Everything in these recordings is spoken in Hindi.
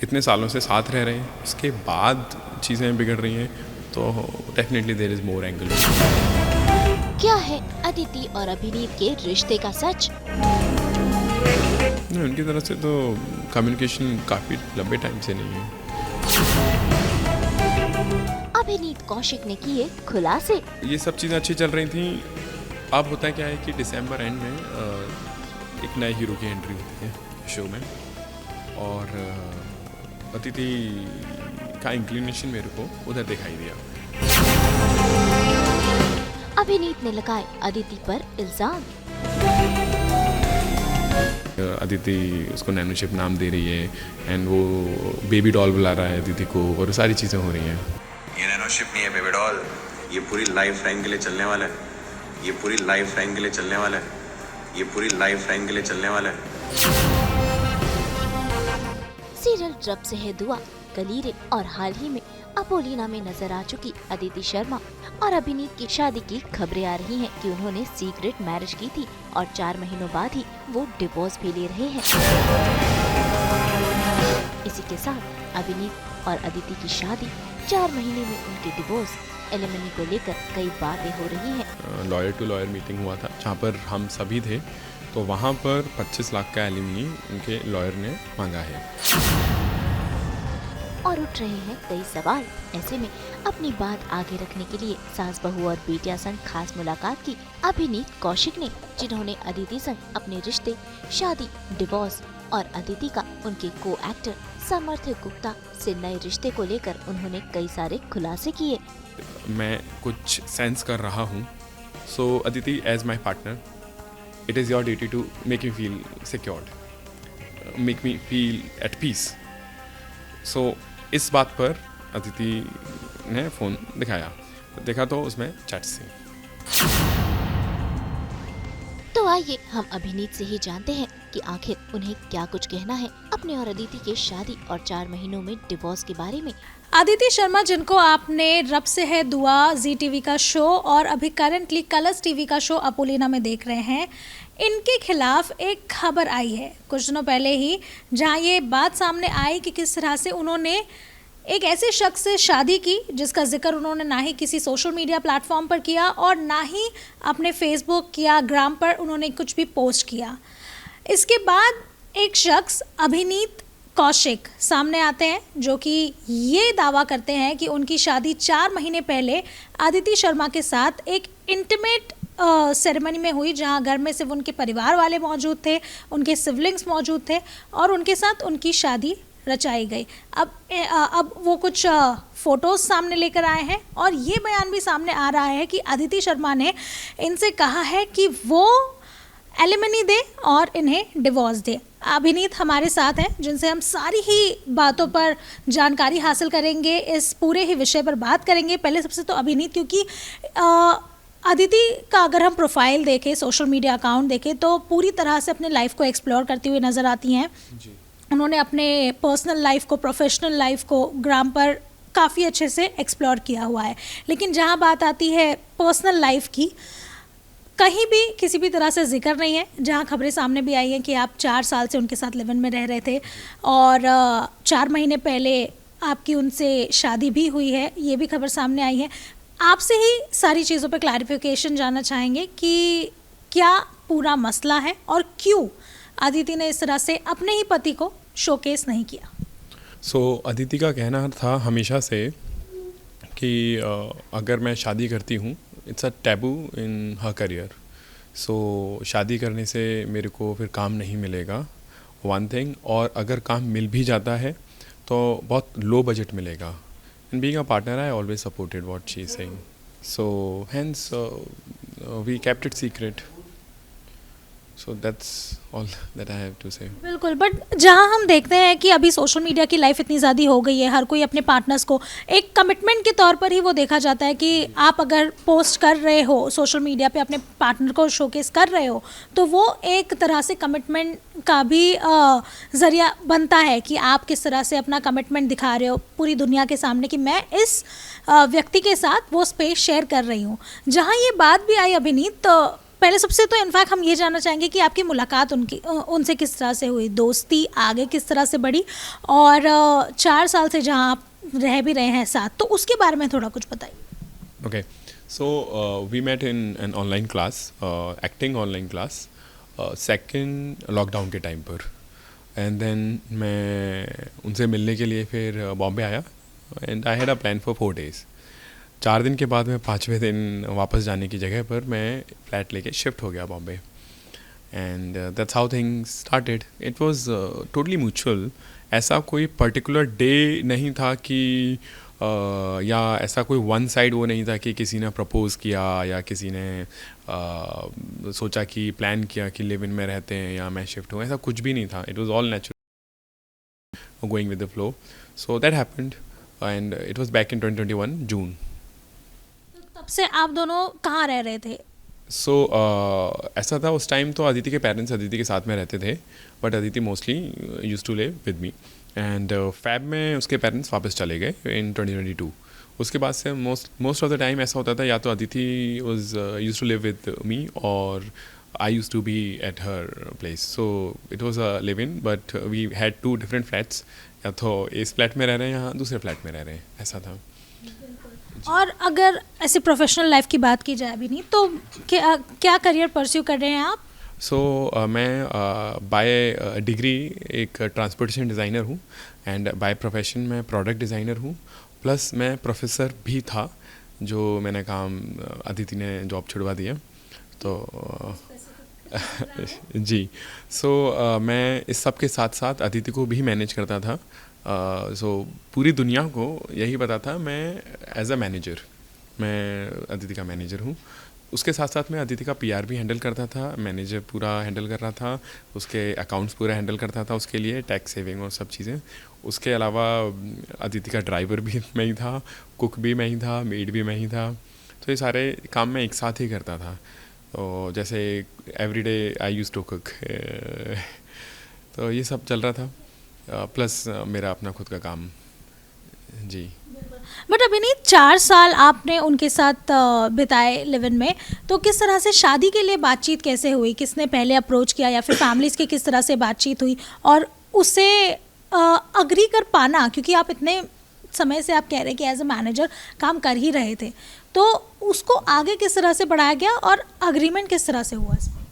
इतने सालों से साथ रह रहे हैं, उसके बाद चीज़ें बिगड़ रही हैं, तो definitely there is more angle. क्या है अदिति और अभिनीत के रिश्ते का सच? नहीं, उनकी तरफ से तो कम्युनिकेशन काफ़ी लंबे टाइम से नहीं है। अभिनीत कौशिक ने किए खुलासे। ये सब चीज़ें अच्छी चल रही थी। अब होता क्या है कि दिसंबर एंड में एक नए हीरो की एंट्री होती है शो में, और अदिति का इंक्लिनेशन मेरे को उधर दिखाई दिया। अभिनीत ने लगाए अदिति पर इल्जाम। अदिति उसको नैनोशिप नाम दे रही है एंड वो बेबी डॉल बुला रहा है अदिति को, और सारी चीज़ें हो रही हैं। ये नैनोशिप नहीं है बेबी डॉल, ये पूरी लाइफ टाइम के लिए चलने वाला है, ये पूरी लाइफ टाइम के लिए चलने वाला है, ये पूरी लाइफ टाइम के लिए चलने वाला है। सीरियल रब से है दुआ, कलीरे और हाल ही में अपोलिना में नजर आ चुकी अदिति शर्मा और अभिनीत की शादी की खबरें आ रही हैं कि उन्होंने सीक्रेट मैरिज की थी और 4 महीनों बाद ही वो डिवोर्स भी ले रहे हैं। इसी के साथ अभिनीत और अदिति की शादी, 4 महीने में उनके डिवोर्स, एलिमनी को लेकर कई बातें हो रही हैं। लॉयर टू लॉयर मीटिंग हुआ था जहाँ पर हम सभी थे, तो वहाँ पर 25 लाख का एलिमनी उनके लॉयर ने मांगा है। और उठ रहे हैं कई सवाल। ऐसे में अपनी बात आगे रखने के लिए सास बहू और बेटियां संग खास मुलाकात की अभिनीत कौशिक ने, जिन्होंने अदिति संग अपने रिश्ते, शादी, डिवोर्स और अदिति का उनके को एक्टर समर्थ गुप्ता से नए रिश्ते को लेकर उन्होंने कई सारे खुलासे किए। मैं कुछ सेंस कर रहा हूँ, so Aditi as my partner, it is your duty to make me feel secured, make me feel at peace. So इस बात पर अदिति ने फ़ोन दिखाया, देखा तो उसमें चैट्स थी। तो आइए हम अभिनीत से ही जानते हैं कि आखिर उन्हें क्या कुछ कहना है अपने और अदिति के शादी और 4 महीनों में डिवोर्स के बारे में। अदिति शर्मा, जिनको आपने रब से है दुआ, जी टीवी का शो और अभी करंटली कलर्स टीवी का शो अपोलिना में देख रहे हैं, इनके खिलाफ एक खबर आई है कुछ दिनों पहले ही, जहां ये बात सामने आई कि किस तरह से उन्होंने एक ऐसे शख्स से शादी की जिसका जिक्र उन्होंने ना ही किसी सोशल मीडिया प्लेटफॉर्म पर किया और ना ही अपने फेसबुक या ग्राम पर उन्होंने कुछ भी पोस्ट किया। इसके बाद एक शख्स अभिनीत कौशिक सामने आते हैं जो कि ये दावा करते हैं कि उनकी शादी 4 महीने पहले अदिति शर्मा के साथ एक इंटीमेट सेरेमनी में हुई, जहां घर में सिर्फ उनके परिवार वाले मौजूद थे, उनके सिबलिंग्स मौजूद थे और उनके साथ उनकी शादी रचाई गई। अब वो कुछ फ़ोटोज़ सामने लेकर आए हैं और ये बयान भी सामने आ रहा है कि अदिति शर्मा ने इनसे कहा है कि वो एलिमनी दे और इन्हें डिवोर्स दे। अभिनीत हमारे साथ हैं जिनसे हम सारी ही बातों पर जानकारी हासिल करेंगे, इस पूरे ही विषय पर बात करेंगे। पहले सबसे तो अभिनीत, क्योंकि अदिति का अगर हम प्रोफाइल देखें, सोशल मीडिया अकाउंट देखें, तो पूरी तरह से अपने लाइफ को एक्सप्लोर करती हुई नज़र आती हैं। उन्होंने अपने पर्सनल लाइफ को, प्रोफेशनल लाइफ को ग्राम पर काफ़ी अच्छे से एक्सप्लोर किया हुआ है। लेकिन जहाँ बात आती है पर्सनल लाइफ की, कहीं भी किसी भी तरह से जिक्र नहीं है। जहाँ खबरें सामने भी आई हैं कि आप 4 साल से उनके साथ लिव इन में रह रहे थे और 4 महीने पहले आपकी उनसे शादी भी हुई है, ये भी खबर सामने आई है। आपसे ही सारी चीज़ों पर क्लैरिफिकेशन जानना चाहेंगे कि क्या पूरा मसला है और क्यों अदिति ने इस तरह से अपने ही पति को शोकेस नहीं किया। अदिति का कहना था हमेशा से कि अगर मैं शादी करती हूँ, it's a taboo in her career. शादी करने से मेरे को फिर काम नहीं मिलेगा, वन थिंग, और अगर काम मिल भी जाता है तो बहुत लो बजट मिलेगा। And being a partner, I always supported what she is saying, so hence we kept it secret. So that's all that I have to say. बिल्कुल, बट जहाँ हम देखते हैं कि अभी सोशल मीडिया की लाइफ इतनी ज़्यादा हो गई है, हर कोई अपने पार्टनर्स को एक कमिटमेंट के तौर पर ही वो देखा जाता है कि आप अगर पोस्ट कर रहे हो सोशल मीडिया पे, अपने पार्टनर को शोकेस कर रहे हो, तो वो एक तरह से कमिटमेंट का भी ज़रिया बनता है कि आप किस तरह से अपना कमिटमेंट दिखा रहे हो पूरी दुनिया के सामने कि मैं इस व्यक्ति के साथ वो स्पेस शेयर कर रही हूँ। जहाँ ये बात भी आई अभिनीत, तो पहले सबसे तो इनफैक्ट हम ये जानना चाहेंगे कि आपकी मुलाकात उनसे किस तरह से हुई, दोस्ती आगे किस तरह से बढ़ी, और 4 साल से जहाँ आप रह भी रहे हैं साथ, तो उसके बारे में थोड़ा कुछ बताइए. Okay, so we met in an online class, acting online class, second lockdown के टाइम पर. एंड देन मैं उनसे मिलने के लिए फिर बॉम्बे आया and I had a plan for 4 days. 4 दिन के बाद में 5वें दिन वापस जाने की जगह पर मैं फ्लैट लेके शिफ्ट हो गया Bombay. And that's how things started. It was totally mutual. ऐसा कोई पर्टिकुलर डे नहीं था कि या ऐसा कोई वन साइड वो नहीं था कि किसी ने प्रपोज किया या किसी ने सोचा कि प्लान किया कि लिव इन में रहते हैं या मैं शिफ्ट हूँ. ऐसा कुछ भी नहीं था. It was all natural, going with the flow. So that happened and it was back in 2021 जून. तब से आप दोनों कहाँ रह रहे थे? सो ऐसा था उस टाइम तो अदिति के पेरेंट्स अदिति के साथ में रहते थे, but Aditi mostly used to live with me. And फैब में उसके पेरेंट्स वापस चले गए इन 2022. उसके बाद से मोस्ट ऑफ द टाइम ऐसा होता था या तो Aditi was used to live with me और I used to be at her place. So it was a live in, but we had 2 different flats. या तो इस फ्लैट में रह रहे हैं या दूसरे फ्लैट में रह रहे हैं, ऐसा था. और अगर ऐसे प्रोफेशनल लाइफ की बात की जाए भी नहीं तो क्या करियर परस्यू कर रहे हैं आप? सो मैं बाय डिग्री एक ट्रांसपोर्टेशन डिज़ाइनर हूँ एंड बाय प्रोफेशन मैं प्रोडक्ट डिज़ाइनर हूँ. प्लस मैं प्रोफेसर भी था, जो मैंने काम अदिति ने जॉब छुड़वा दिया तो जी. सो मैं इस सब के साथ साथ अदिति को भी मैनेज करता था. सो पूरी दुनिया को यही पता था मैं एज अ मैनेजर, मैं अदिति का मैनेजर हूँ. उसके साथ साथ मैं अदिति का PR भी हैंडल करता था, मैनेजर पूरा हैंडल कर रहा था, उसके अकाउंट्स पूरा हैंडल करता था, उसके लिए टैक्स सेविंग और सब चीज़ें. उसके अलावा अदिति का ड्राइवर भी मैं ही था, कुक भी मैं ही था, मेड भी मैं ही था. तो ये सारे काम मैं एक साथ ही करता था. तो जैसे everyday I used to cook. तो ये सब चल रहा था, प्लस मेरा अपना खुद का काम. जी. बट अभी नहीं, 4 साल आपने उनके साथ बिताए लिव इन में, तो किस तरह से शादी के लिए बातचीत कैसे हुई? किसने पहले अप्रोच किया या फिर फैमिलीज़ की किस तरह से बातचीत हुई? और उसे अग्री कर पाना, क्योंकि आप इतने समय से आप कह रहे हैं कि एज अ मैनेजर काम कर ही रहे थे, तो उसको आगे किस तरह से बढ़ाया गया और अग्रीमेंट किस तरह से हुआ इसमें?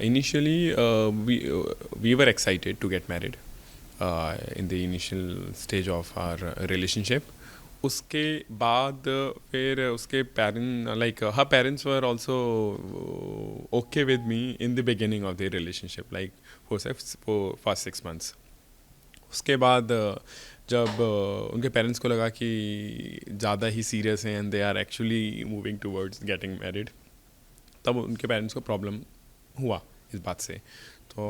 Initially, we were excited to get married in the initial stage of our relationship. उसके बाद फिर उसके her parents were also okay with me in the beginning of the relationship, like for first 6 months. उसके बाद जब उनके पेरेंट्स को लगा कि ज़्यादा ही सीरियस हैं and they are actually moving towards getting married, तब उनके पेरेंट्स को प्रॉब्लम हुआ इस बात से. तो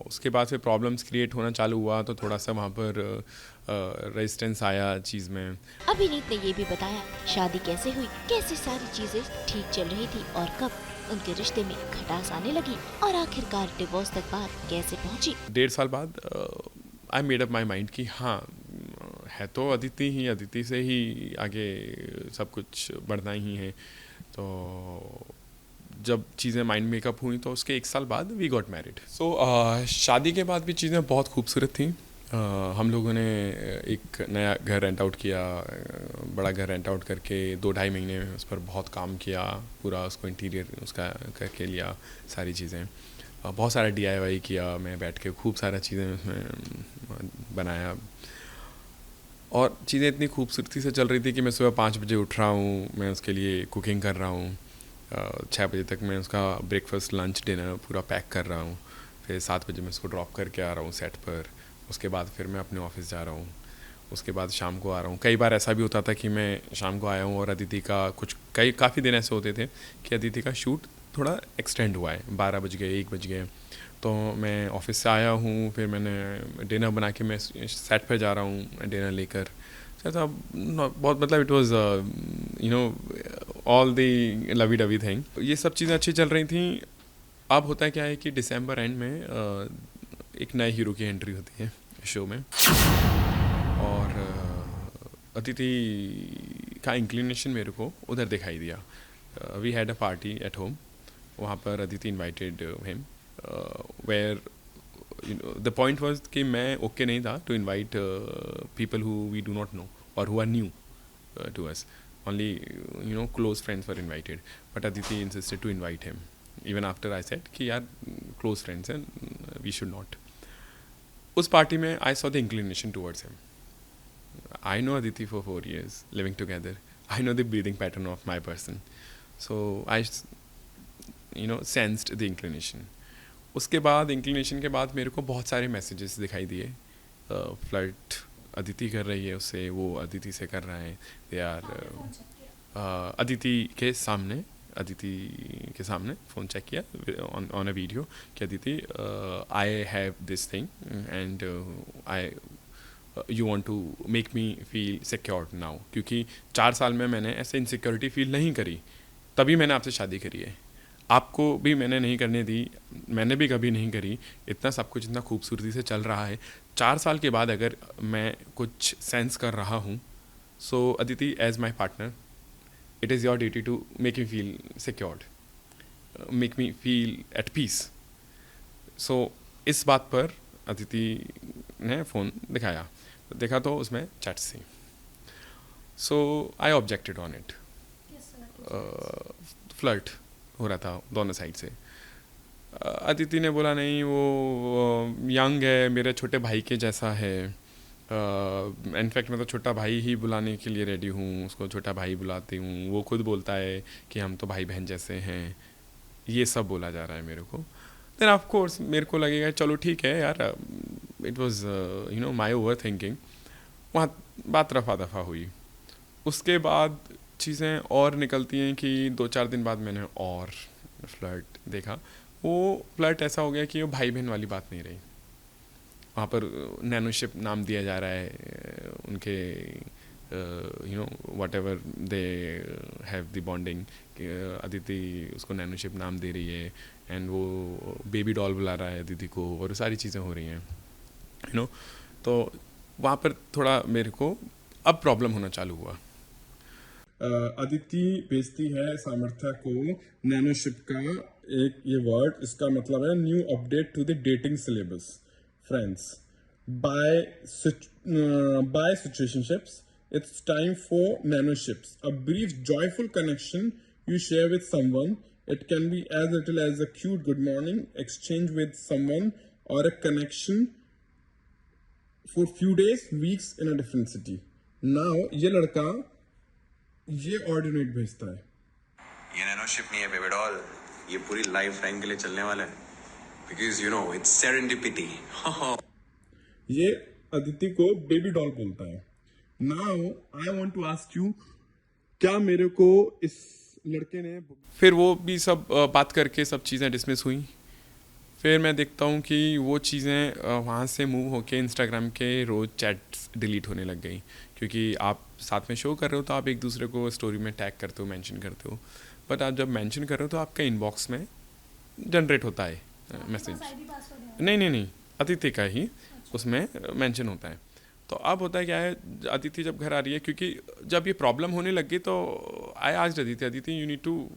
उसके बाद फिर प्रॉब्लम्स क्रिएट होना चालू हुआ, तो थोड़ा सा वहाँ पर रेजिस्टेंस आया चीज़ में. अभिनीत ने ये भी बताया शादी कैसे हुई, कैसी सारी चीजें ठीक चल रही थी और कब उनके रिश्ते में खटास आने लगी और आखिरकार डिवोर्स तक बात कैसे पहुंची. 1.5 साल बाद I made up my mind कि हाँ, है तो अदिति से ही आगे सब कुछ बढ़ना ही है. तो जब चीज़ें माइंड मेकअप हुई तो उसके 1 साल बाद वी गॉट मैरिड. सो शादी के बाद भी चीज़ें बहुत खूबसूरत थी. हम लोगों ने एक नया घर रेंट आउट किया, बड़ा घर रेंट आउट करके 2-2.5 महीने उस पर बहुत काम किया, पूरा उसको इंटीरियर उसका करके लिया, सारी चीज़ें. बहुत सारा DIY किया, मैं बैठ के खूब सारा चीज़ें उसमें बनाया. और चीज़ें इतनी खूबसूरती से चल रही थी कि मैं सुबह 5 बजे उठ रहा हूँ, मैं उसके लिए कुकिंग कर रहा हूँ, 6 बजे तक मैं उसका ब्रेकफास्ट लंच डिनर पूरा पैक कर रहा हूँ, फिर 7 बजे मैं उसको ड्रॉप करके आ रहा हूँ सेट पर. उसके बाद फिर मैं अपने ऑफिस जा रहा हूँ, उसके बाद शाम को आ रहा हूँ. कई बार ऐसा भी होता था कि मैं शाम को आया हूँ और अदिति का काफ़ी दिन ऐसे होते थे कि अदिति का शूट थोड़ा एक्सटेंड हुआ है, 12 बज गए, 1 बज गए. तो मैं ऑफिस से आया हूँ, फिर मैंने डिनर बना के मैं सेट पर जा रहा हूँ डिनर लेकर. तो बहुत मतलब it was all the lovey dovey thing. ये सब चीज़ें अच्छी चल रही थी. अब होता है क्या है कि दिसंबर एंड में एक नए हीरो की एंट्री होती है शो में, और अदिति का इंक्लिनेशन मेरे को उधर दिखाई दिया. We had a party at home वहाँ पर Aditi invited him where the point was कि मैं ओके नहीं था to invite people who we do not know और who are new to us. Only close friends were invited, but Aditi insisted to invite him even after I said कि यार close friends हैं, we should not. उस पार्टी में I saw the inclination towards him. I know Aditi for 4 years living together. I know the breathing pattern of my person, so I sensed the inclination. उसके बाद inclination के बाद मेरे को बहुत सारे messages दिखाई दिए. Flirt अदिति कर रही है उससे, वो अदिति से कर रहा है. दे आर अदिति के सामने फ़ोन चेक किया ऑन अ वीडियो कि Aditi I have this thing and I you want to make me feel secured now, क्योंकि 4 साल में मैंने ऐसे इनसिक्योरिटी फील नहीं करी, तभी मैंने आपसे शादी करी है. आपको भी मैंने नहीं करने दी, मैंने भी कभी नहीं करी. इतना सब कुछ इतना खूबसूरती से चल रहा है. 4 साल के बाद अगर मैं कुछ सेंस कर रहा हूँ, so Aditi as my partner it is your duty to make me feel secured, make me feel at peace. So इस बात पर अदिति ने फ़ोन दिखाया, देखा तो उसमें चैट्स थी. सो आई ऑब्जेक्टेड ऑन इट. फ्लर्ट हो रहा था दोनों साइड से. अदिति ने बोला नहीं, वो यंग है, मेरे छोटे भाई के जैसा है. इनफैक्ट मैं तो छोटा भाई ही बुलाने के लिए रेडी हूँ, उसको छोटा भाई बुलाती हूँ. वो खुद बोलता है कि हम तो भाई बहन जैसे हैं. ये सब बोला जा रहा है मेरे को. देन ऑफ कोर्स मेरे को लगेगा चलो ठीक है यार, it was my over thinking. वहाँ बात रफा दफा हुई. उसके बाद चीज़ें और निकलती हैं कि 2-4 दिन बाद मैंने और फ्लर्ट देखा. वो फ्लर्ट ऐसा हो गया कि वो भाई बहन वाली बात नहीं रही. वहाँ पर नैनोशिप नाम दिया जा रहा है उनके, what ever they have the bonding. Aditi उसको नैनोशिप नाम दे रही है एंड वो बेबी डॉल बुला रहा है अदिति को, और सारी चीज़ें हो रही हैं तो वहाँ पर थोड़ा मेरे को अब प्रॉब्लम होना चालू हुआ. अदिति भेजती है सामर्थ्या को नैनोशिप का एक ये वर्ड, इसका मतलब है new update to the dating syllabus. Friends, bye situationships it's time for nanoships. A brief joyful connection you share with someone. It can be as little as a cute good morning exchange with someone or a connection for few days, weeks in a different city. Now ये लड़का ये ऑर्डिनेट भेजता है. ये नैनोशिप नहीं है बेबी डॉल, ये पूरी लाइफ टाइम के लिए चलने वाला है. Because it's serendipity. ये अदिति को बेबी डॉल बोलता है. Now I want to ask you, क्या मेरे को इस लड़के ने फिर वो भी सब बात करके सब चीज़ें डिसमिस हुई. फिर मैं देखता हूँ कि वो चीज़ें वहाँ से मूव होके इंस्टाग्राम के रोज़ चैट्स डिलीट होने लग गई, क्योंकि आप साथ में शो कर रहे हो तो आप एक दूसरे को स्टोरी में टैग करते हो, मेंशन करते हो. बट आप जब मेंशन कर रहे हो तो आपका इनबॉक्स में जनरेट होता है मैसेज. नहीं, अदिति का ही उसमें मेंशन होता है. तो अब होता है क्या है, अदिति जब घर आ रही है, क्योंकि जब ये प्रॉब्लम होने लग गई तो I asked Aditi you need to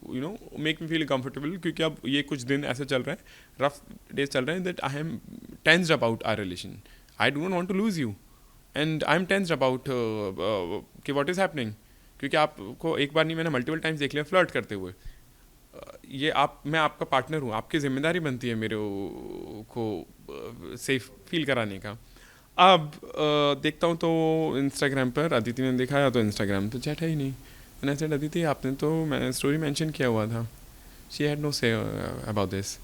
make me feel comfortable, क्योंकि अब ये कुछ दिन ऐसे चल रहे हैं, रफ डेज चल रहे हैं, that I am tensed about our relation. I do not want to lose you and I am tensed about कि व्हाट इज़ हैपनिंग. क्योंकि आपको एक बार नहीं, मैंने मल्टीपल टाइम्स देख लिया फ्लर्ट करते हुए. मैं आपका पार्टनर हूँ, आपकी जिम्मेदारी बनती है मेरे को सेफ फील कराने का. अब देखता हूँ तो इंस्टाग्राम पर अदिति ने दिखाया तो इंस्टाग्राम तो चैट है ही नहीं. मैंने सेड अदिति आपने तो मैंने स्टोरी मेंशन किया हुआ था. She had no say about this.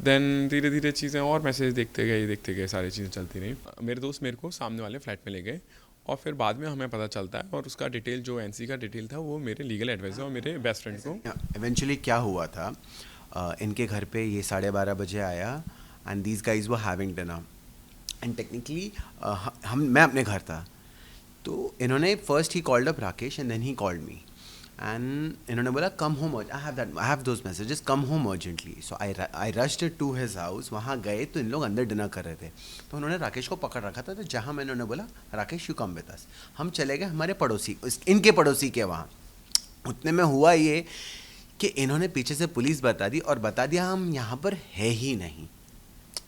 Then धीरे धीरे चीज़ें और मैसेज देखते गए सारी चीज़ें चलती रही. मेरे दोस्त मेरे को सामने वाले फ्लैट में ले गए और फिर बाद में हमें पता चलता है, और उसका डिटेल जो एनसी का डिटेल था वो मेरे लीगल एडवाइज़र और मेरे बेस्ट फ्रेंड को. इवेंचुअली क्या हुआ था, इनके घर पे ये 12:30 बजे आया and these guys were having dinner and technically मैं अपने घर था. तो इन्होंने first he called up Rakesh and then he called me and इन्होंने बोला come home, I have those messages, come home urgently. So I rushed to his house. वहाँ गए तो इन लोग अंदर डिनर कर रहे थे, तो उन्होंने राकेश को पकड़ रखा था. तो जहाँ मैंने उन्होंने बोला Rakesh you come with us, हम चले गए हमारे पड़ोसी, इनके पड़ोसी के वहाँ. उतने में हुआ ये कि इन्होंने पीछे से पुलिस बता दी और बता दिया हम यहाँ पर है ही नहीं,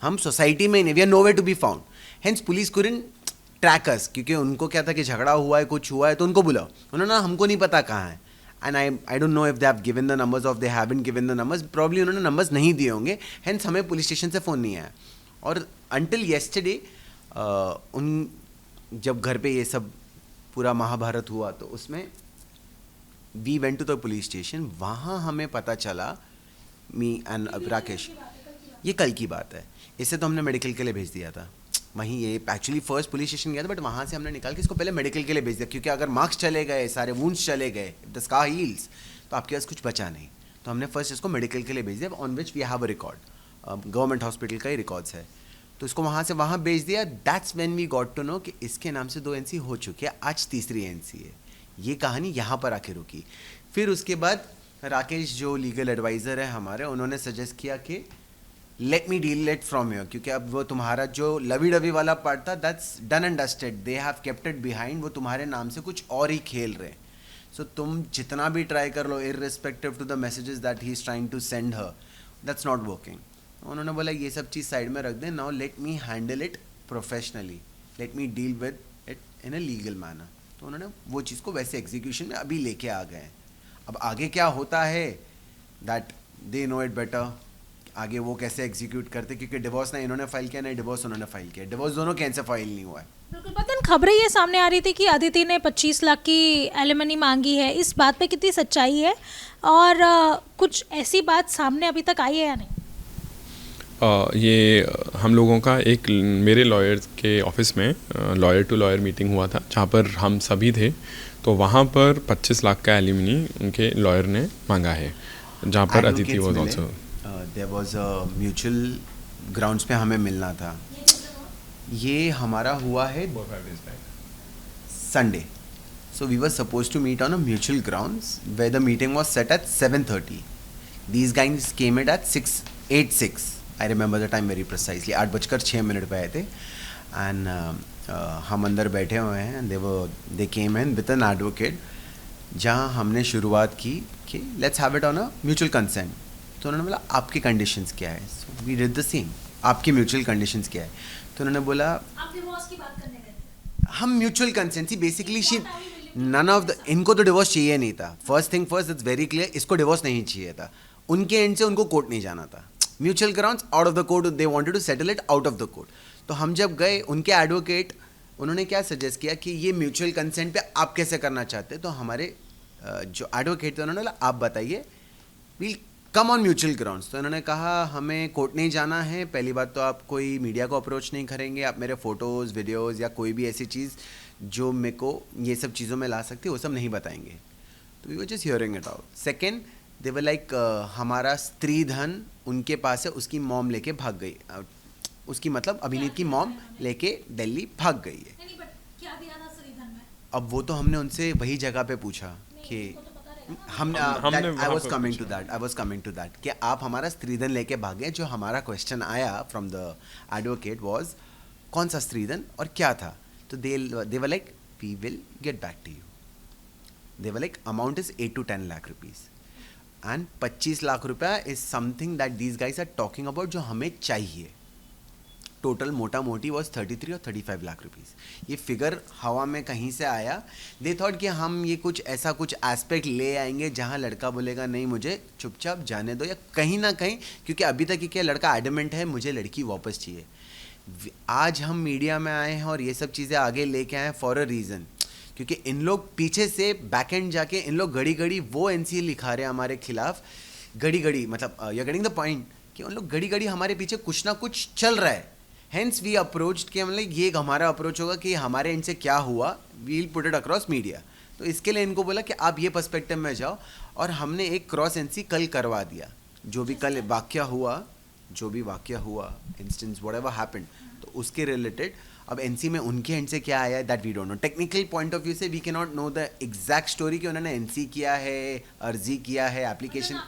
हम सोसाइटी में नहीं, we are nowhere to be found. Hence police couldn't track us, क्योंकि उनको क्या था कि झगड़ा हुआ है, कुछ हुआ है तो उनको बुलाओ। उन्होंने हमको नहीं पता कहाँ है, and I don't know if they have given the numbers of they haven't given the numbers, probably उन्होंने नंबर्स नहीं दिए होंगे, हेंस हमें पुलिस स्टेशन से फ़ोन नहीं आया। और अंटिल येस्टरडे उन जब घर पे ये सब पूरा महाभारत हुआ तो उसमें we went to the police station, वहाँ हमें पता चला, मी एंड राकेश, ये कल की बात है, इससे तो हमने मेडिकल के लिए भेज दिया था। वहीं ये एक्चुअली फर्स्ट पुलिस स्टेशन गया था, बट वहाँ से हमने निकाल के इसको पहले मेडिकल के लिए भेज दिया, क्योंकि अगर मार्क्स चले गए, सारे वुंड्स चले गए, द स्कार हील्स, तो आपके पास कुछ बचा नहीं। तो हमने फर्स्ट इसको मेडिकल के लिए भेज दिया, on which we have a record, government hospital का ही रिकॉर्ड्स है। तो इसको वहाँ से वहाँ भेज दिया। That's when we got to know कि इसके नाम से 2 NC हो चुकी है, आज तीसरी NC है। ये कहानी यहाँ पर आके रुकी। फिर उसके बाद राकेश जो लीगल एडवाइज़र है हमारे, उन्होंने सजेस्ट किया कि late me deal it from here, क्योंकि अब वो तुम्हारा जो लवी डवी वाला पार्ट था, that's done and dusted, they have kept it behind, वो तुम्हारे नाम से कुछ और ही खेल रहे हैं। सो तुम जितना भी ट्राई कर लो, irrespective to the messages that he is trying to send her, that's not working. उन्होंने बोला ये सब चीज़ साइड में रख दें, now let me handle it professionally, let me deal with it in a legal manner. तो उन्होंने वो चीज़ को वैसे एग्जीक्यूशन में अभी लेके आ गए हैं। अब आगे क्या होता है, that they know it better, आगे वो कैसे एग्जीक्यूट करते, क्योंकि डिवोर्स ना इन्होंने फाइल किया ना डिवोर्स उन्होंने फाइल किया, डिवोर्स दोनों कैसे फाइल नहीं हुआ है। बिल्कुल पतन, खबरें ये सामने आ रही थी कि अदिति ने 25 लाख की एलिमनी मांगी है, इस बात पे कितनी सच्चाई है, और कुछ ऐसी बात सामने अभी तक आई है या नहीं? ये हम लोगों का एक मेरे लॉयर के ऑफिस में लॉयर टू लॉयर मीटिंग हुआ था, जहाँ पर हम सभी थे। तो वहाँ पर 25 लाख का एलिमनी उनके लॉयर ने मांगा है, जहाँ पर Aditi was also. There was a mutual grounds पे हमें मिलना था। ये हमारा हुआ है Sunday, so we were suppose to meet on a mutual grounds where the meeting was set at 7:30. These guys came it at 6:86. I remember the time very precisely, 8:06 पे आए थे। एंड हम अंदर बैठे हुए हैं, and they came in with an advocate, जहाँ हमने शुरुआत की कि let's have it on a mutual consent. तो उन्होंने बोला आपकी कंडीशंस क्या है, so we did the same, आपकी म्यूचुअल कंडीशंस क्या है। तो उन्होंने बोला आप डिवोर्स की बात करने गए थे? हम mutual consent see basically she none of the, इनको तो डिवोर्स चाहिए नहीं था, first thing first, it's very clear, इसको डिवोर्स नहीं चाहिए था, उनके एंड से उनको कोर्ट नहीं जाना था। Mutual grounds out of the court, they wanted to settle it out of the court. तो हम जब गए, उनके एडवोकेट उन्होंने क्या सजेस्ट किया कि ये म्यूचुअल कंसेंट पे आप कैसे करना चाहते हैं। तो हमारे जो एडवोकेट थे उन्होंने बोला आप बताइए, we'll come on mutual grounds. तो उन्होंने कहा हमें कोर्ट नहीं जाना है, पहली बात तो आप कोई मीडिया को अप्रोच नहीं करेंगे, आप मेरे फ़ोटोज़ वीडियोज़ या कोई भी ऐसी चीज़ जो मेरे को ये सब चीज़ों में ला सकती है वो सब नहीं बताएंगे। तो we were just hearing it out. Second, they were like हमारा स्त्री धन उनके पास है, उसकी मॉम लेके भाग गई, उसकी मतलब अभिनीत की मॉम लेके दिल्ली भाग गई है। नहीं, बट क्या दिया था श्रीधर में? अब वो तो हमने उनसे वही जगह पे पूछा कि हमने I was coming to that कि आप हमारा स्त्रीधन लेके भागे। जो हमारा क्वेश्चन आया फ्रॉम द एडवोकेट वाज कौन सा स्त्रीधन और क्या था। तो they were like we will get back to you. They were like amount is 8 to 10 lakh rupees, and 25 lakh रुपया is something that these guys are talking about, जो हमें चाहिए। टोटल मोटा मोटी वॉज 33 और 35 लाख रुपीज़। ये फिगर हवा में कहीं से आया। दे थॉट कि हम ये कुछ ऐसा कुछ एस्पेक्ट ले आएंगे जहाँ लड़का बोलेगा नहीं मुझे चुपचाप जाने दो, या कहीं ना कहीं, क्योंकि अभी तक क्या लड़का एडमेंट है मुझे लड़की वापस चाहिए। आज हम मीडिया में आए हैं और ये सब चीज़ें आगे लेके आए हैं फॉर अ रीज़न, क्योंकि इन लोग पीछे से बैक एंड जाके इन लोग घड़ी घड़ी वो NC लिखा रहे हैं हमारे खिलाफ, घड़ी घड़ी मतलब you are getting the point कि उन लोग घड़ी घड़ी हमारे पीछे कुछ ना कुछ चल रहा है। हेंस वी अप्रोच कि मतलब ये हमारा अप्रोच होगा कि हमारे एंड से क्या हुआ, we will put it across media. तो इसके लिए इनको बोला कि आप ये पर्सपेक्टिव में जाओ, और हमने एक क्रॉस NC कल करवा दिया। जो भी कल वाक्य हुआ इंस्टेंस वट एवर हैपेंड, तो उसके रिलेटेड अब NC में उनके एंड से क्या आया that we don't know. Technical point of view से we can not know the exact story कि उन्होंने NC किया है, अर्जी किया है, application.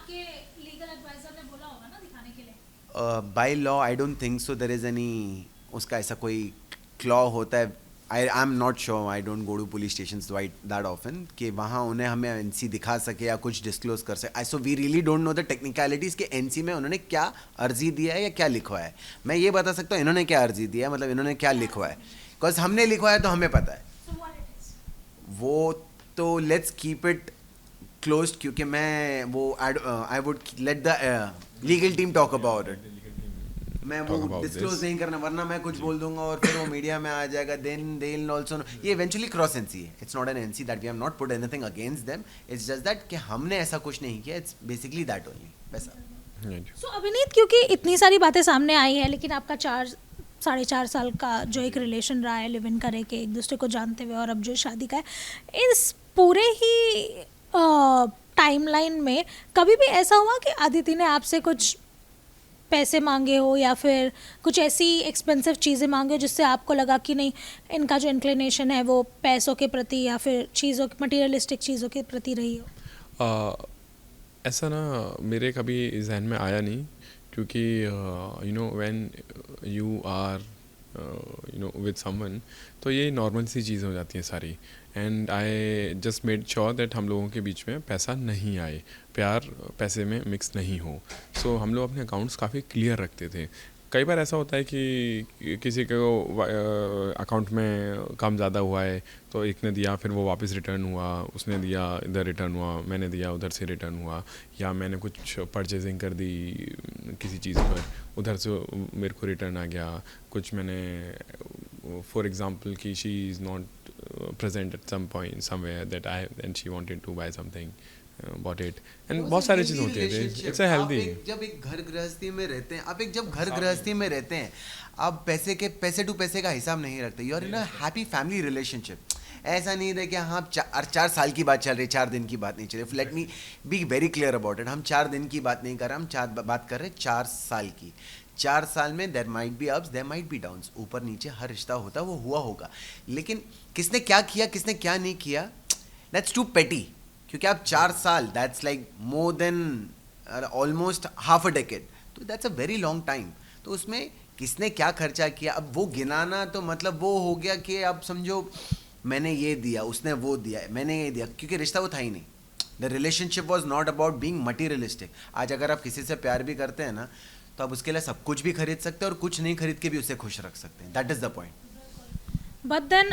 By law I don't think so there is any उसका ऐसा कोई क्लॉ होता है I am not sure, I don't go to police station that often कि वहाँ उन्हें हमें एनसी दिखा सके या कुछ डिस्क्लोज कर सके. So we really don't know the technicalities के एनसी में उन्होंने क्या अर्जी दिया है या क्या लिखवा है. मैं ये बता सकता हूँ इन्होंने क्या अर्जी दिया है, मतलब इन्होंने क्या लिखवा है, बिकॉज हमने लिखवा है तो हमें पता है. वो तो लेट्स कीप इट क्लोज्ड, क्योंकि मैं वो I would let the legal team talk about it. मैं Talk वो about डिस्क्लोज this. नहीं करना, वरना मैं कुछ बोल दूंगा और फिर वो मीडिया में आ जाएगा. देन दे विल आल्सो, ये इवेंचुअली क्रॉस एनसी है. It's not an NC that we have not put anything against them. It's just that कि हमने ऐसा कुछ नहीं किया. इट्स बेसिकली दैट ओनली, वैसा. Right. सो अभिनीत, क्योंकि इतनी सारी बातें सामने आई है, लेकिन आपका 4.5 साल का जो एक रिलेशन रहा है, लिव इन करे के एक दूसरे को जानते हुए, और अब जो शादी का है, इस पूरे ही टाइमलाइन में कभी भी ऐसा हुआ कि अदिति ने आपसे कुछ पैसे मांगे हो या फिर कुछ ऐसी एक्सपेंसिव चीज़ें मांगे हो जिससे आपको लगा कि नहीं, इनका जो इंक्लिनेशन है वो पैसों के प्रति या फिर चीज़ों, मटीरियलिस्टिक चीज़ों के प्रति रही हो? ऐसा ना मेरे कभी जहन में आया नहीं, क्योंकि you know when you are you know with someone, तो ये नॉर्मल सी चीज़ें हो जाती हैं सारी. And I just made sure that हम लोगों के बीच में पैसा नहीं आए, प्यार पैसे में मिक्स नहीं हो. सो हम लोग अपने अकाउंट्स काफ़ी क्लियर रखते थे. कई बार ऐसा होता है कि किसी को अकाउंट में कम ज़्यादा हुआ है तो एक ने दिया, फिर वो वापस रिटर्न हुआ, उसने दिया इधर रिटर्न हुआ, मैंने दिया उधर से रिटर्न हुआ, या मैंने कुछ परचेजिंग कर दी किसी चीज़ पर, उधर से मेरे को रिटर्न आ गया. कुछ मैंने फॉर एग्जांपल कि she is not present at some point somewhere that I and she wanted to buy something, bought it, and बहुत सारी चीज़ होती है. It's a healthy. जब एक घर गृहस्थी में रहते हैं, आप एक जब घर गृहस्थी में रहते हैं, आप पैसे टू पैसे का हिसाब नहीं रखते. You are in a happy family relationship. ऐसा नहीं है कि हाँ 4 साल की बात चल रही, 4 दिन की बात नहीं चल रही. Let me be very clear about it. हम 4 दिन की बात नहीं कर रहे, हम बात कर रहे 4 साल की. 4 साल में there might be ups, there might be downs. ऊपर नीचे हर रिश्ता होता है, वो हुआ होगा. लेकिन किसने क्या किया, किसने क्या नहीं किया, दैट्स टू पेटी. क्योंकि आप 4 साल, that's like more than almost half a decade, तो that's a very long time. तो उसमें किसने क्या खर्चा किया, अब वो गिनाना तो मतलब वो हो गया कि आप समझो मैंने ये दिया, उसने वो दिया, मैंने ये दिया, क्योंकि रिश्ता वो था ही नहीं. The relationship was not about being materialistic. आज अगर आप किसी से प्यार भी करते हैं ना, तो आप उसके लिए सब कुछ भी खरीद सकते हैं और कुछ नहीं खरीद के भी उसे खुश रख सकते हैं. That is the point. But then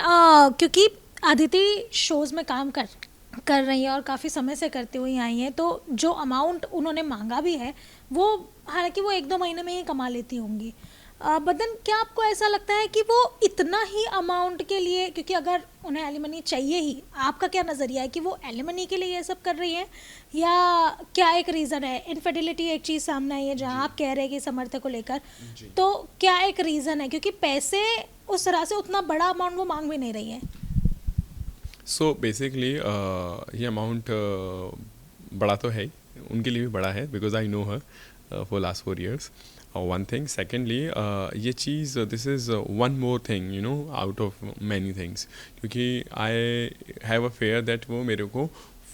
क्योंकि अदिति शोज़ में काम कर रही है और काफ़ी समय से करती हुई आई हैं, तो जो अमाउंट उन्होंने मांगा भी है वो, हालांकि वो 1-2 महीने में ही कमा लेती होंगी, बट देन क्या आपको ऐसा लगता है कि वो इतना ही अमाउंट के लिए, क्योंकि अगर उन्हें एलिमनी चाहिए ही, आपका क्या नज़रिया है कि वो एलिमनी के लिए ये सब कर रही हैं, या क्या एक रीज़न है? इनफिडिलिटी एक चीज़ सामने आई है जहाँ आप कह रहे हैं कि समर्थक को लेकर, तो क्या एक रीज़न है? क्योंकि पैसे उस तरह से उतना बड़ा अमाउंट वो मांग भी नहीं रही है. सो बेसिकली ये अमाउंट बड़ा तो है ही, उनके लिए भी बड़ा है, because I know her for last 4 years. One thing. Secondly, ये चीज़, this is one more thing, you know, out of many things. क्योंकि I have a fear that वो मेरे को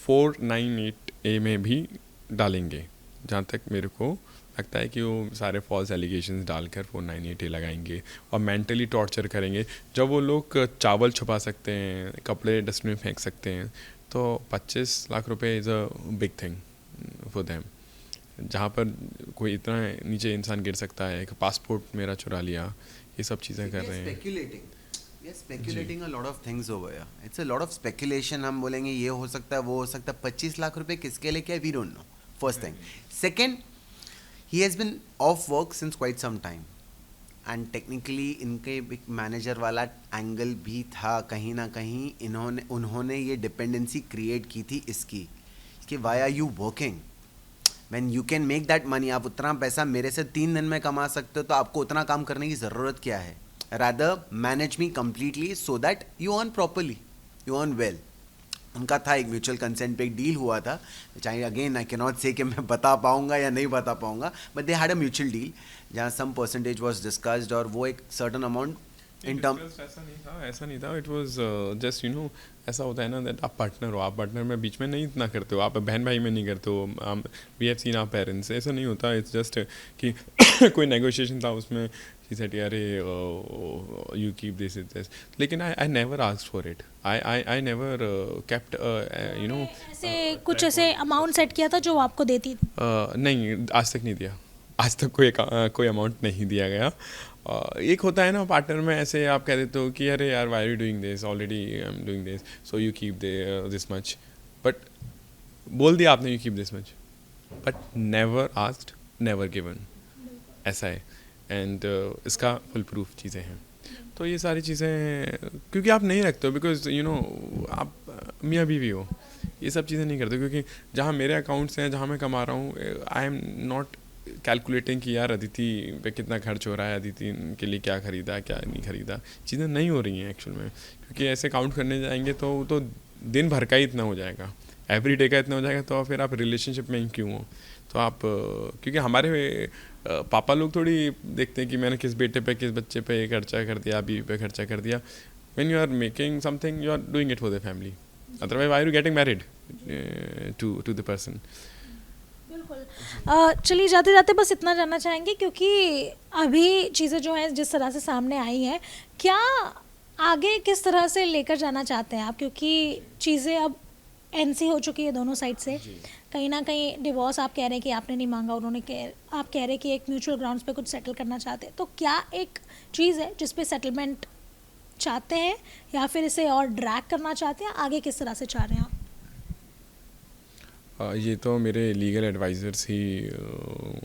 498A में भी डालेंगे, जहाँ तक मेरे को लगता है कि वो सारे फॉल्स एलिगेशंस डालकर 498A लगाएंगे और मेंटली टॉर्चर करेंगे. जब वो लोग चावल छुपा सकते हैं, कपड़े डस्टबिन में फेंक सकते हैं, तो 25 लाख रुपए is a big thing for them. जहाँ पर कोई इतना नीचे इंसान गिर सकता है, कि पासपोर्ट मेरा चुरा लिया, ये सब चीज़ें कर रहे हैं. Speculating a lot of things over here. It's a lot of speculation. हम बोलेंगे ये हो सकता है, वो हो सकता है. 25 लाख रुपए किसके लिए, क्या, we don't know. First thing. Second, he has been off work since quite some time, and technically इनके एक मैनेजर वाला एंगल भी था कहीं ना कहीं. उन्होंने ये डिपेंडेंसी क्रिएट की थी इसकी, कि why are you working when you can make that money. आप उतना पैसा मेरे से 3 दिन में कमा सकते हो, तो आपको उतना काम करने की ज़रूरत क्या है. rather manage me completely so that you earn properly, you earn well. उनका था एक म्यूचुअल कंसेंट पे एक डील हुआ था, चाहे अगेन आई कैन नॉट से कि मैं बता पाऊंगा या नहीं बता पाऊंगा, but they had a mutual deal जहाँ सम परसेंटेज वाज डिस्कस्ड, और वो एक सर्टन अमाउंट इन टर्म. ऐसा नहीं था. It was just you know, ऐसा होता है ना दैट आप पार्टनर हो, आप पार्टनर में बीच में नहीं इतना करते हो, आप बहन भाई में नहीं करते हो. We have seen our parents, ऐसा नहीं होता. इट्स जस्ट कि कोई नेगोशिएशन था उसमें she said are you keep this is this, लेकिन I never asked for it, I never kept you know. ऐसे कुछ ऐसे अमाउंट सेट किया था जो वो आपको देती थी? नहीं, आज तक नहीं दिया, आज तक कोई अमाउंट नहीं दिया गया। एक होता है ना पार्टनर में, ऐसे आप कह देते हो कि अरे यार why are you doing this, already I am doing this, so you keep this much, but बोल दिया आपने you keep this much, but never asked, never given, ऐसा है। एंड इसका फुल प्रूफ चीज़ें हैं। तो ये सारी चीज़ें क्योंकि आप नहीं रखते हो, बिकॉज यू नो आप मियाँ बीवी हो, ये सब चीज़ें नहीं करते, क्योंकि जहाँ मेरे अकाउंट्स हैं, जहाँ मैं कमा रहा हूँ, आई एम नॉट कैलकुलेटिंग कि यार अदिति पे कितना खर्च हो रहा है, अदिति के लिए क्या ख़रीदा क्या नहीं ख़रीदा, चीज़ें नहीं हो रही हैं एक्चुअल में, क्योंकि ऐसे काउंट करने जाएंगे तो दिन भर का ही इतना हो जाएगा, एवरी डे का इतना हो जाएगा, तो फिर आप रिलेशनशिप में क्यों हो। तो आप क्योंकि हमारे पापा लोग थोड़ी देखते हैं कि मैंने किस बेटे पे किस बच्चे पे खर्चा कर दिया, बीवी पे खर्चा कर दिया। When you are making something you are doing it for the family, otherwise why are you getting married to the person. चलिए जाते जाते बस इतना जानना चाहेंगे, क्योंकि अभी चीज़ें जो हैं जिस तरह से सामने आई हैं, क्या आगे किस तरह से लेकर जाना चाहते हैं आप, क्योंकि चीज़ें अब एनसी हो चुकी है दोनों साइड से, कहीं ना कहीं डिवोर्स आप कह रहे हैं कि आपने नहीं मांगा, आप कह रहे हैं कि एक म्यूचुअल ग्राउंड्स पे कुछ सेटल करना चाहते हैं, तो क्या एक चीज़ है जिस पे सेटलमेंट चाहते हैं या फिर इसे और ड्रैग करना चाहते हैं, आगे किस तरह से चाह रहे हैं आप? ये तो मेरे लीगल एडवाइजर्स ही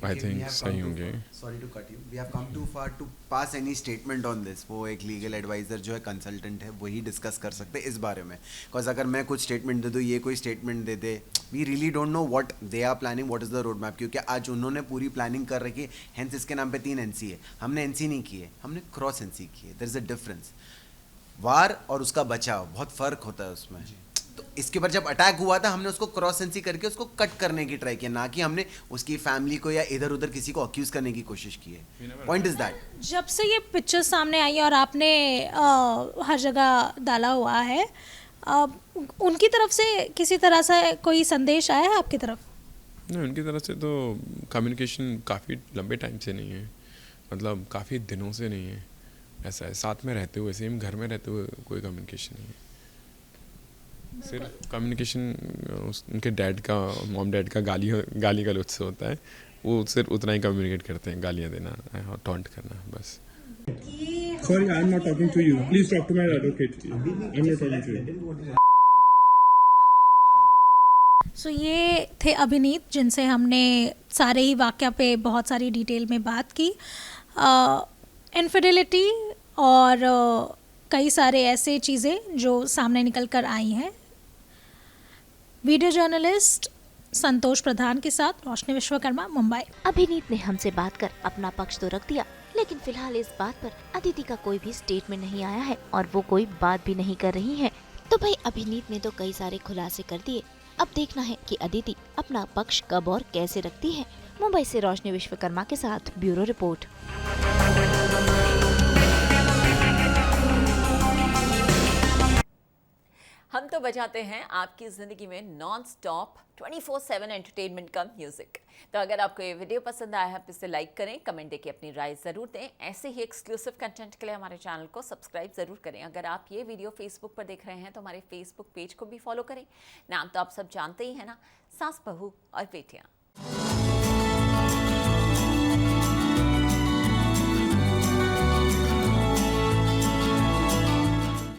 आई थिंक सही होंगे। Sorry to cut you, we have come too far to pass any statement on this. वो एक लीगल एडवाइजर जो है, कंसल्टेंट है, वही डिस्कस कर सकते हैं इस बारे में। बिकॉज अगर मैं कुछ स्टेटमेंट दे दूँ, ये कोई स्टेटमेंट दे दे, we really don't know what they are planning, what is the road map, क्योंकि आज उन्होंने पूरी प्लानिंग कर रखी है, हेंस इसके नाम पे 3 NC है। हमने NC नहीं की है, हमने क्रॉस NC की है। There is a difference. वार और उसका बचाव, बहुत फ़र्क होता है उसमें। तो इसके ऊपर जब अटैक हुआ था, हमने उसको क्रॉस NC करके उसको कट करने की ट्राई किया, ना कि हमने उसकी फैमिली को या इधर उधर किसी को अक्यूज़ करने की कोशिश की है। Point is that. जब से ये पिक्चर सामने आई है और आपने हर जगह डाला हुआ है, उनकी तरफ से किसी तरह से कोई संदेश आया है आपकी तरफ? नहीं, उनकी तरफ से तो कम्युनिकेशन काफ़ी लंबे टाइम से नहीं है, मतलब काफ़ी दिनों से नहीं है। ऐसा है, साथ में रहते हुए, सेम घर में रहते हुए कोई कम्युनिकेशन नहीं है। सिर्फ कम्युनिकेशन उनके डैड का, मॉम डैड का गाली गलौज से होता है, वो सिर्फ उतना ही कम्युनिकेट करते हैं, गालियाँ देना और टॉन्ट करना, बस। Sorry, I'm not talking to you. Please talk to my advocate. I'm not talking to you. सो ये थे अभिनीत, जिनसे हमने सारे ही वाक़या पे बहुत सारी डिटेल में बात की, इनफिडेलिटी और कई सारे ऐसे चीज़ें जो सामने निकल कर आई हैं। वीडियो जर्नलिस्ट संतोष प्रधान के साथ रोशनी विश्वकर्मा, मुंबई। अभिनीत ने हमसे बात कर अपना पक्ष तो रख दिया, लेकिन फिलहाल इस बात पर अदिति का कोई भी स्टेटमेंट नहीं आया है और वो कोई बात भी नहीं कर रही है। तो भाई अभिनीत ने तो कई सारे खुलासे कर दिए, अब देखना है कि अदिति अपना पक्ष कब और कैसे रखती है। मुंबई से रोशनी विश्वकर्मा के साथ ब्यूरो रिपोर्ट। हम तो बजाते हैं आपकी ज़िंदगी में नॉन स्टॉप 24/7 एंटरटेनमेंट का म्यूज़िक। तो अगर आपको ये वीडियो पसंद आया है तो इसे लाइक करें, कमेंट देके अपनी राय ज़रूर दें। ऐसे ही एक्सक्लूसिव कंटेंट के लिए हमारे चैनल को सब्सक्राइब ज़रूर करें। अगर आप ये वीडियो फेसबुक पर देख रहे हैं तो हमारे फेसबुक पेज को भी फॉलो करें। नाम तो आप सब जानते ही हैं ना, सास बहू और बेटियाँ।